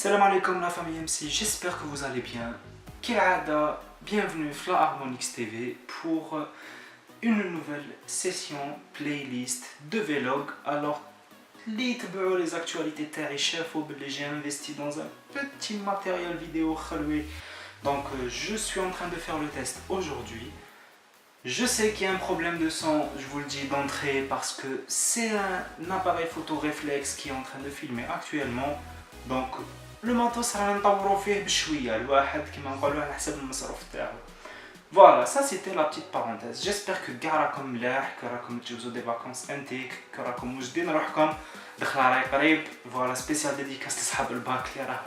Salam alaikum la famille MC, j'espère que vous allez bien. Kirada, bienvenue à la Harmonix TV pour une nouvelle session playlist de vlog. Alors, les actualités terre et chef, j'ai investi dans un petit matériel vidéo. Donc, je suis en train de faire le test aujourd'hui. Je sais qu'il y a un problème de son, je vous le dis d'entrée, parce que c'est un appareil photo réflexe qui est en train de filmer actuellement. Donc, le matos رانا نطورو فيه بشويه الواحد كيما نقولوا على حسب المصروف تاعو. Voilà, ça c'était la petite parenthèse. J'espère que راكم ملاح، راكم تجوزوا des vacances انتيك، راكم موجدين روحكم، دخله راهي قريب. فوالا سبيسيال ديديكاس لصحاب الباك اللي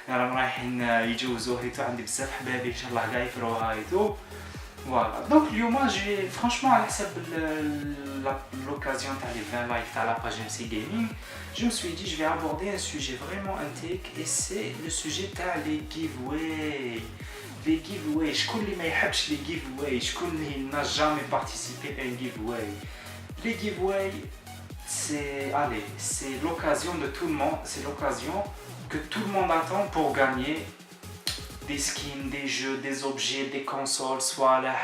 راهم رايحين يجوزوا هيتو. عندي بزاف حبابي ان شاء الله كاع يفروها هيتو. Voilà, donc اليوم j'ai franchement على حسب l'occasion تاع les 20 likes تاع la page MC Gaming, je me suis dit je vais aborder un sujet vraiment intéressant et c'est le sujet تاع les giveaways. Les giveaways, شكون اللي ما يحبش les giveaways, شكون اللي n'a jamais participé à un giveaway. Les giveaways c'est l'occasion de tout le monde, c'est l'occasion que tout le monde attend pour gagner des skins, des jeux, des objets, des consoles, soit là.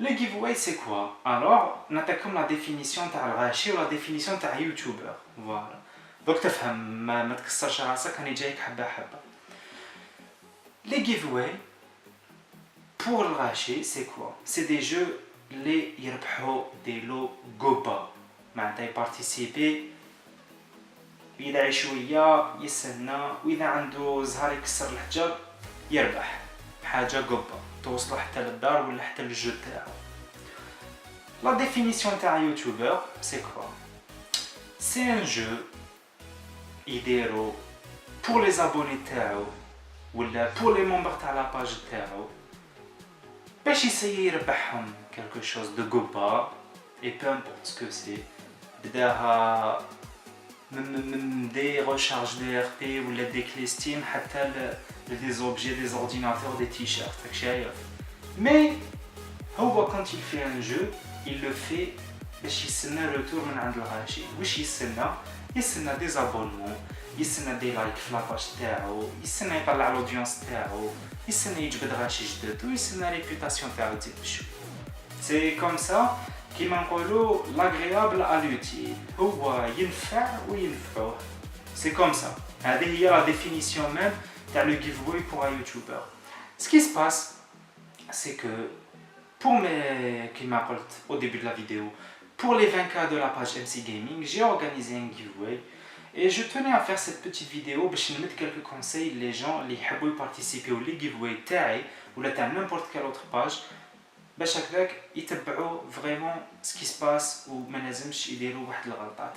Le giveaway c'est quoi? Alors, on a comme la définition de Rachi ou la définition de YouTuber. Voilà. Donc tu fais ما تكسرش راسك راني جايك حبه حبه. Les giveaways pour le Rachi c'est quoi? C'est des jeux les يربحوا des lots goba. معناتها يبارتيسيبي إذا شوية يستنى، وإذا عنده زهر يكسر الحجر يربح حاجة قبة توصل حتى للدار ولا حتى للجو تاعو. La définition تاع يوتيوبر c'est quoi? C'est un jeu يديرو pour les abonnés تاعو ولا pour les membres تاع la page تاعو باش يسيي يربحهم quelque chose de قبة et peu importe ce que c'est. بداها des recharges DRP ou des clés Steam, des objets, des ordinateurs, des t-shirts. Mais quand il fait un jeu, il le fait باش يستنى retour من عند الغاشي. واش يستنى des abonnements، يستنى des likes في لاباج تاعو، يستنى يطلع l'audience تاعو، يستنى يجبد غاشي جدد، ويستنى ريبيوتاسيون تاعو تزيد بشويه. C'est comme ça كيما نقولوا l'agréable à l'utile. هو ينفع وينفعوه. C'est comme ça. هذه هي la définition même تاع le giveaway pour un YouTuber. Ce qui se passe, c'est que pour mes, كيما قلت au début de la vidéo, pour les 20K de la page MC Gaming, j'ai organisé un giveaway et je tenais à faire cette petite vidéo باش نمد quelques conseils les gens اللي يحبوا يبارتيسيبيو لي giveaway تاعي ولا تاع n'importe quelle autre page باش هكذاك يتبعوا فريمون سكي سباس وما لازمش يديروا واحد الغلطات.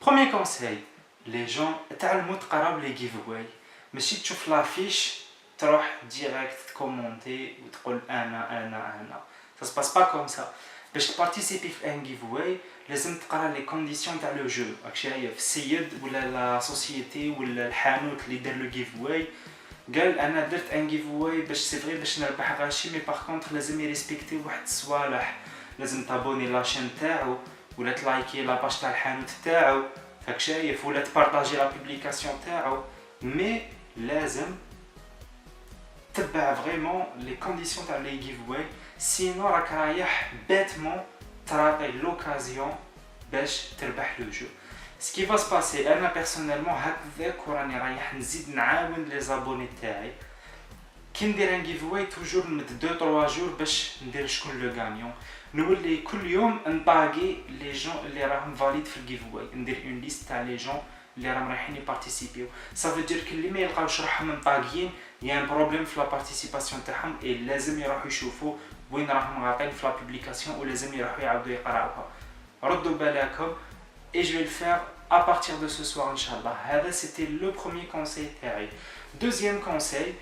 بروميير كونساي لي جون تعلموا تقراو لي جيفواي، ماشي تشوف لافيش تروح ديريكت تكومونتي وتقول انا ça se passe pas comme ça. باش تبارتيسيبي في ان جيفواي لازم تقرا لي كونديسيون تاع لو جو. راك شايف السيد ولا لا سوسيتي ولا الحانوت اللي دار لو جيفواي قال انا درت ان جيفواي باش سي فري باش نربح غاشي، مي باغ كونطخ لازم يريسبكتي واحد الصوالح، لازم تابوني لاشين تاعو ولا تلايكي لاباج تاع الحانوت تاعو، راك شايف، ولا تبارطاجي لا بوبليكاسيون تاعو. مي لازم تبع فريمون لي كونديسيون تاع لي جيفواي، سينو راك رايح بيتمون تراطي لوكازيون باش تربح لو جو. Ce qui va se passer, انا personnellement هكذاك وراني رايح نزيد نعاون لي زابوني تاعي. كي ندير ان جيفواي توجور نمد 2 3 جور باش ندير شكون لو غانيون، نولي كل يوم نطاغي لي جون اللي راهم فاليد في الجيفواي، ندير اون ليست تاع لي جون اللي راهم رايحين يبارتيسيبيو. صافي دير كلي ما يلقاوش روحهم مطاغيين يا ان بروبليم في لا بارتيسيباسيون تاعهم، اي لازم يروحوا يشوفوا وين راهم غاطين في لا بوبليكاسيون ولازم يروحوا يعاودوا يقراوها. ردوا بالكم. Et je vais le faire à partir de ce soir, Inch'Allah. C'était le premier conseil. Deuxième conseil,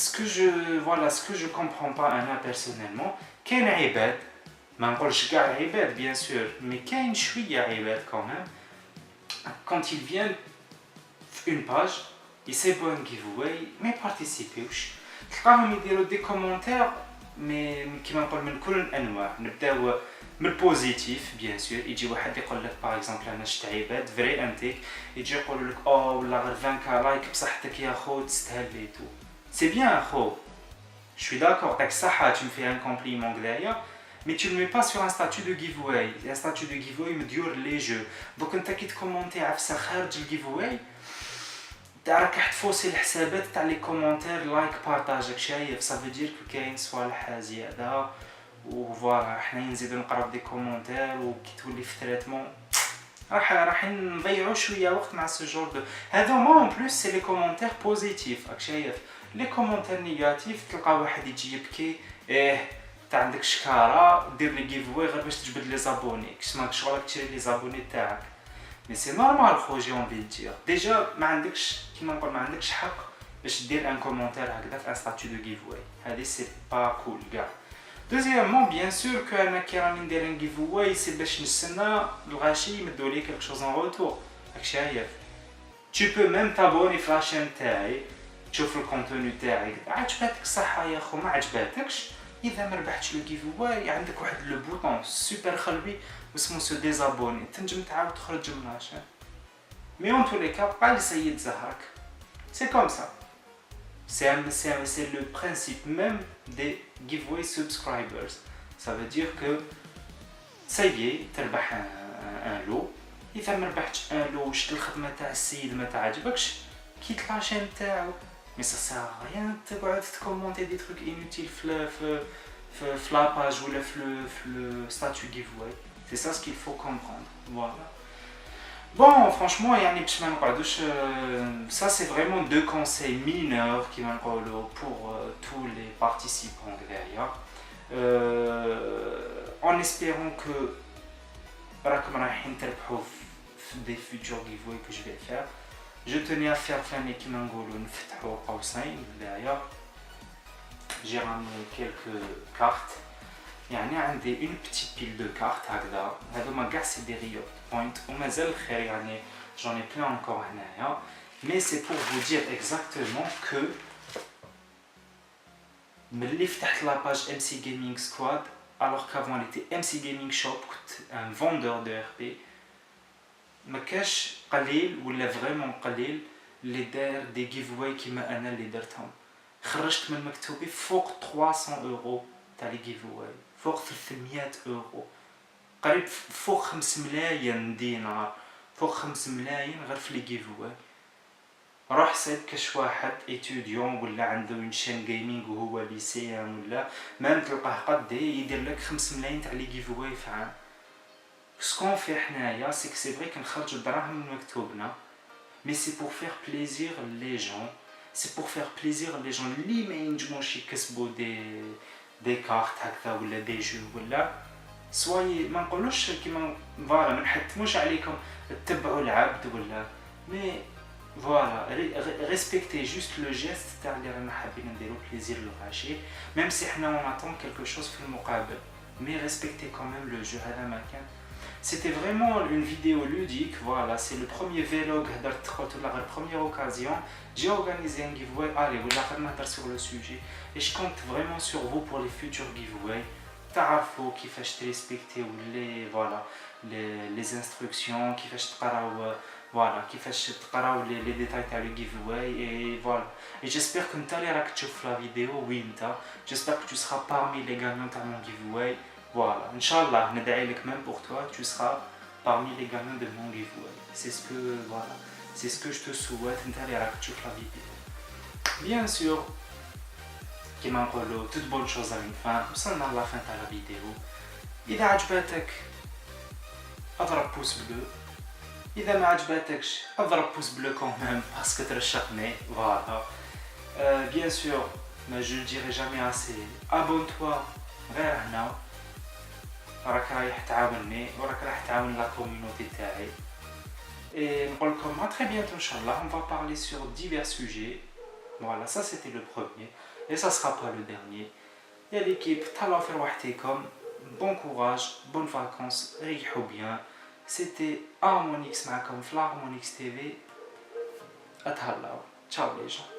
ce que je comprends pas personnellement, qu'il y a un ibad, ما نقولش كاع عباد bien sûr, mais كاين شوية عباد quand même, quand ils viennent une page, ils s'abonnent un giveaway, mais participent. تلقاهم يديروا des commentaires مي كيما نقول من كل الانواع. نبداو من البوزيتيف بيان سور، يجي واحد يقول لك باغ اكزومبل انا شفت عباد فري انتيك يجي يقول لك او والله غير 20 لايك بصحتك يا خو تستاهل لي تو. سي بيان خو، je suis d'accord, t'as que ça, tu me fais un compliment derrière, mais tu ne le mets pas sur un statut de giveaway. Un statut de giveaway me dure les jeux. Donc quand tu commenter à faire خارج le giveaway, راك راح تفوسي الحسابات تاع لي كومونتير لايك بارطاج شايف. Ça veut dire que كاين صوالح زياده وفوالا حنا نزيدو نقراو دي كومونتير وكي تولي في تريتمون راح نضيعوا شويه وقت مع سو جور دو هذا. ما اون بليس سي لي كومونتير بوزيتيف راك شايف. لي كومونتير نيجاتيف تلقى واحد يجي يبكي تا عندك شكاره دير لي جيفوي غير باش تجبد لي زابوني كش شغلك تشري لي زابوني تاعك. مي سي نورمال خو جي اونفي دير ديجا ما عندكش كيما نقول ما عندكش حق باش دير ان كومونتير هكذا في ان ستاتيو دو جيفوي. هذه سي با كول كاع. Deuxièmement, bien sûr que انا كي راني ندير ان جيفوي سي باش نستنى الغاشي يمدوا لي كلك شوز ان روتور. راك شايف. Tu peux même t'abonner في لاشين تاعي تشوف الكونتوني تاعي. عجبتك الصحه يا خو ما عجبتكش اذا ما ربحتش لو جيفوي عندك واحد لو بوطون سوبر خلبي اسمه سو ديزابوني تنجم تعاود تخرج من لاشين. مي اون تو لي كا بقى السيد زهرك. سي كوم سا. C'est le principe même des giveaway subscribers. Ça veut dire que ça y est, تربح un lot. إذا ما ربحتش un lot شت الخدمة تاع السيد ما تعجبكش كيت لاشين تاعو. Mais ça sert à rien تقعد تكومونتي دي تروك inutiles في la page ولا في le statut giveaway. C'est ça ce qu'il faut comprendre. Voilà. Bon, franchement, ça c'est vraiment deux conseils mineurs qui pour tous les participants derrière. En espérant que des futurs giveaways que je vais faire, je tenais à faire derrière. J'ai ramené quelques cartes. يعني عندي une petite pile de cartes هكذا. هذوما كاع سي دي ريوت بوينت ومازال خير يعني j'en ai plein encore هنايا. Mais c'est pour vous dire exactement que ملي فتحت لا باج MC Gaming Squad alors qu'avant elle était MC Gaming Shop كنت un vendeur de RP ما كاش قليل ولا فريمون قليل اللي دار دي giveaway كيما انا اللي درتهم. خرجت من مكتوبي فوق 300 اورو تاع لي giveaway فوق 300 اورو قريب فوق 5 ملايين دينار فوق 5 ملايين غير في لي جيفواي. روح سيب كاش واحد ايتوديون ولا عنده اون شين جيمنج وهو ليسيان ولا ما تلقاه قد يدير لك 5 ملايين تاع لي جيفواي في عام. سكون في حنايا سي سي فري كنخرجوا الدراهم من مكتوبنا مي سي بور فير بليزير لي جون. سي بور فير بليزير لي جون اللي ما ينجموش يكسبوا دي كارت هكذا ولا دي جو ولا سواي ما نقولوش كيما فوالا ما نحتموش عليكم تتبعوا العبد ولا مي فوالا ريسبكتي جوست لو جيست تاع اللي رانا حابين نديرو بليزير للغاشي ميم سي حنا اون اتون كلكو شوز في المقابل مي ريسبكتي كوميم لو جو. هذا ما كان C'était vraiment une vidéo ludique, voilà, c'est le premier vlog, la première occasion. J'ai organisé un giveaway, allez, vous l'avez sur le sujet. Et je compte vraiment sur vous pour les futurs giveaways. تعرفوا كيفاش تريسبكتي voilà les instructions كيفاش تقراو voilà كيفاش تقراو les détails تاع le giveaway et voilà. Et j'espère que نتا اللي راك تشوف la vidéo نتا j'espère que tu seras parmi les gagnants تاع mon giveaway. Voilà, Inch'Allah, même pour toi, tu seras parmi les gagnants de mon giveaway. C'est ce que, voilà, c'est ce que je te souhaite. La vidéo. Bien sûr, toute bonne chose à une fin. Nous sommes à la fin de la vidéo. إذا عجبتك اضرب pouce bleu. إذا ما عجبتكش اضرب pouce bleu quand même parce que ترشقني. Voilà. Bien sûr, mais je ne dirai jamais assez. Abonne-toi غير هنا. راك رايح تعاونني وراك رايح تعاون لا كوميونيتي تاعي. Et نقول لكم à très bientôt Inch'Allah. On va parler sur divers sujets. Voilà, ça c'était le premier et ça sera pas le dernier. يا l'équipe تهلاو في روحتكم. Bon courage, bonnes vacances, ريحوا bien. C'était Harmonix معكم في Harmonix TV. اتهلاو. Ciao les gens.